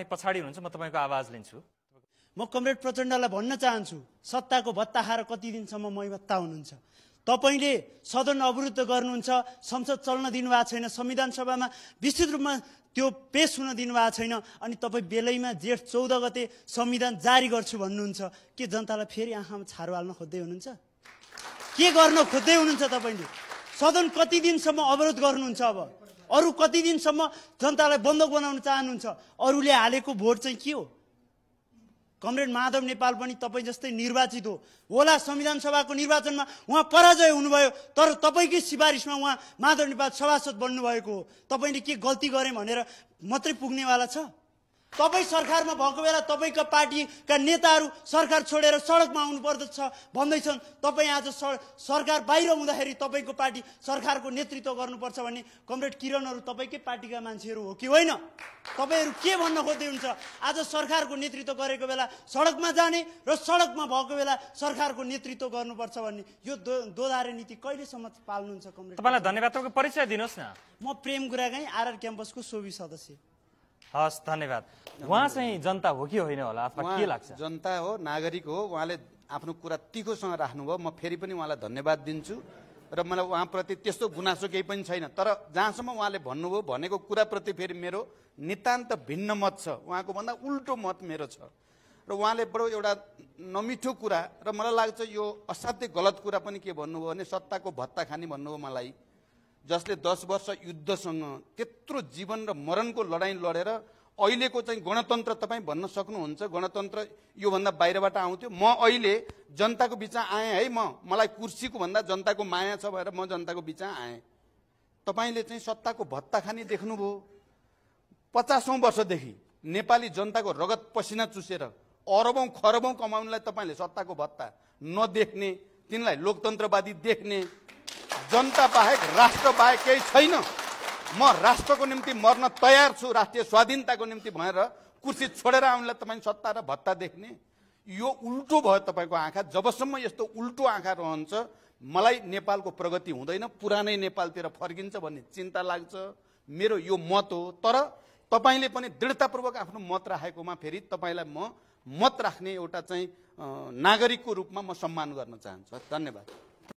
पछाडि हुनुहुन्छ, म तपाईँको आवाज लिन्छु। म कमरेड प्रचण्डलाई भन्न चाहन्छु, सत्ताको भत्ता खाएर कति दिनसम्म मैभत्ता हुनुहुन्छ? तपाईले सदन अवरुद्ध गर्नुहुन्छ, संसद चल्न दिनुभएको छैन, संविधान सभामा विस्तृत रूपमा त्यो पेश हुन दिनुभएको छैन, अनि तपाईँ बेलैमा जेठ 14 गते संविधान जारी गर्छु भन्नुहुन्छ। के जनतालाई फेरि आँखामा छारो हाल्न खोज्दै हुनुहुन्छ? के गर्न खोज्दै हुनुहुन्छ तपाईँले? सदन कति दिनसम्म अवरोध गर्नुहुन्छ? अब अरू कति दिनसम्म जनतालाई बन्दक बनाउन चाहनुहुन्छ? अरूले हालेको भोट चाहिँ के हो? कमरेड माधव नेपाल पनि तपाईँ जस्तै निर्वाचित हो होला। संविधान सभाको निर्वाचनमा उहाँ पराजय हुनुभयो, तर तपाईँकै सिफारिसमा उहाँ माधव नेपाल सभासद बन्नुभएको हो। तपाईँले के गल्ती गरेँ भनेर मात्रै पुग्नेवाला छ? तपाईँ सरकारमा भएको बेला तपाईँका पार्टीका नेताहरू सरकार छोडेर सडकमा आउनु पर्दछ भन्दैछन्। तपाईँ आज सरकार बाहिर हुँदाखेरि तपाईँको पार्टी सरकारको नेतृत्व गर्नुपर्छ भन्ने कमरेड किरणहरू तपाईँकै पार्टीका मान्छेहरू हो कि होइन? तपाईँहरू के भन्न खोज्दै हुन्छ? आज सरकारको नेतृत्व गरेको बेला सडकमा जाने र सडकमा भएको बेला सरकारको नेतृत्व गर्नुपर्छ भन्ने यो दोधारे नीति कहिलेसम्म पाल्नुहुन्छ कमरेड? तपाईँलाई धन्यवाद। तपाईँको परिचय दिनुहोस् न। म प्रेम गुरागाई, आरआर क्याम्पसको सोभि सदस्य। हस्, धन्यवाद। उहाँ चाहिँ जनता हो कि होइन होला, आफूलाई के लाग्छ? जनता हो, नागरिक हो। उहाँले आफ्नो कुरा तीखोसँग राख्नुभयो, म फेरि पनि उहाँलाई धन्यवाद दिन्छु र मलाई उहाँप्रति त्यस्तो गुनासो केही पनि छैन। तर जहाँसम्म उहाँले भन्नुभयो भनेको कुराप्रति फेरि मेरो नितान्त भिन्न मत छ, उहाँको भन्दा उल्टो मत मेरो छ। र उहाँले बडो एउटा नमिठो कुरा र मलाई लाग्छ यो असाध्यै गलत कुरा पनि के भन्नुभयो भने सत्ताको भत्ता खाने भन्नुभयो मलाई, जसले 10 वर्ष युद्धसँग त्यत्रो जीवन र मरणको लडाईँ लडेर अहिलेको चाहिँ गणतन्त्र तपाईँ भन्न सक्नुहुन्छ। गणतन्त्र योभन्दा बाहिरबाट आउँथ्यो। म अहिले जनताको बिचमा आएँ है, मलाई कुर्सीको भन्दा जनताको माया छ भएर म जनताको बिचमा आएँ। तपाईँले चाहिँ सत्ताको भत्ता खानी देख्नुभयो। 50औं वर्षदेखि नेपाली जनताको रगत पसिना चुसेर अरबौं खरबौं कमाउनलाई तपाईँले सत्ताको भत्ता नदेख्ने, तिनलाई लोकतन्त्रवादी देख्ने, जनता बाहेक राष्ट्र बाहेक केही छैन, म राष्ट्रको निम्ति मर्न तयार छु, राष्ट्रिय स्वाधीनताको निम्ति भनेर कुर्सी छोडेर आउनलाई तपाईँ सत्ता र भत्ता देख्ने, यो उल्टो भयो तपाईँको आँखा। जबसम्म यस्तो उल्टो आँखा रहन्छ मलाई नेपालको प्रगति हुँदैन, पुरानै नेपालतिर फर्किन्छ भन्ने चिन्ता लाग्छ। मेरो यो मत हो। तर तपाईँले पनि दृढतापूर्वक आफ्नो मत राखेकोमा फेरि तपाईँलाई म मत राख्ने एउटा चाहिँ नागरिकको रूपमा म सम्मान गर्न चाहन्छु। धन्यवाद।